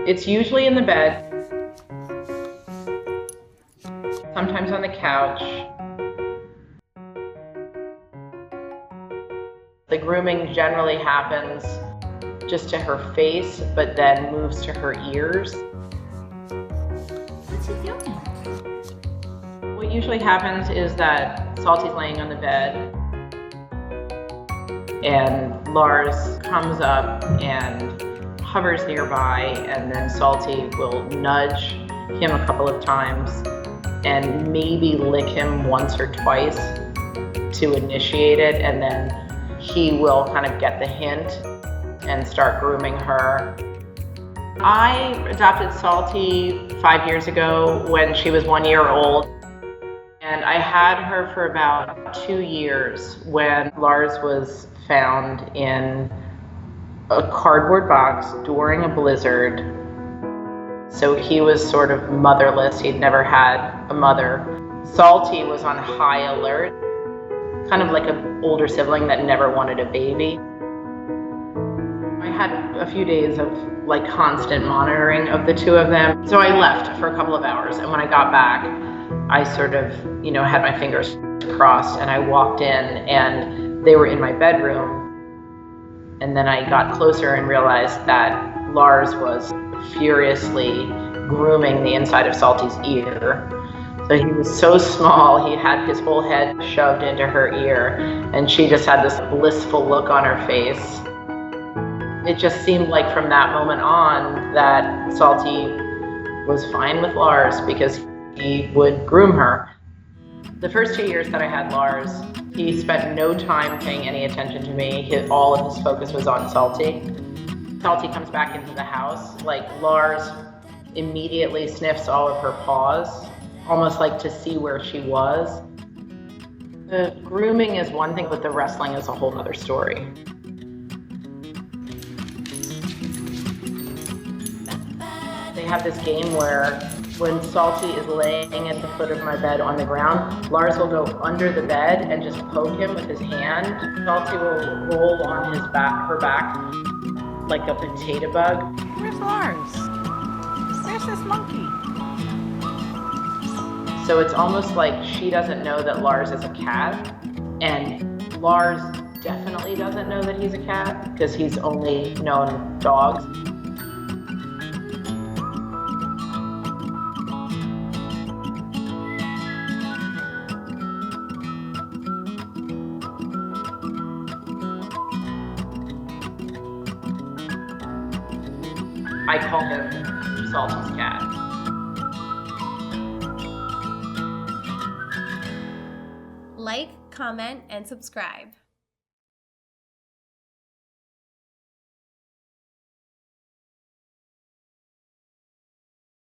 It's usually in the bed, sometimes on the couch. The grooming generally happens just to her face, but then moves to her ears. What's he doing? What usually happens is that Salty's laying on the bed and Lars comes up and hovers nearby, and then Salty will nudge him a couple of times and maybe lick him once or twice to initiate it, and then he will kind of get the hint and start grooming her. I adopted Salty 5 years ago when she was 1 year old, and I had her for about 2 years when Lars was found in a cardboard box during a blizzard. So he was sort of motherless. He'd never had a mother. Salty was on high alert, kind of like an older sibling that never wanted a baby. I had a few days of like constant monitoring of the two of them. So I left for a couple of hours, and when I got back, I sort of, had my fingers crossed, and I walked in and they were in my bedroom. And then I got closer and realized that Lars was furiously grooming the inside of Salty's ear. So he was so small, he had his whole head shoved into her ear, and she just had this blissful look on her face. It just seemed like from that moment on that Salty was fine with Lars because he would groom her. The first 2 years that I had Lars, he spent no time paying any attention to me. All of his focus was on Salty. Salty comes back into the house, like Lars immediately sniffs all of her paws, almost like to see where she was. The grooming is one thing, but the wrestling is a whole other story. They have this game where when Salty is laying at the foot of my bed on the ground, Lars will go under the bed and just poke him with his hand. Salty will roll on her back like a potato bug. Where's Lars? There's this monkey. So it's almost like she doesn't know that Lars is a cat, and Lars definitely doesn't know that he's a cat because he's only known dogs. I call him Salty's cat. Like, comment, and subscribe.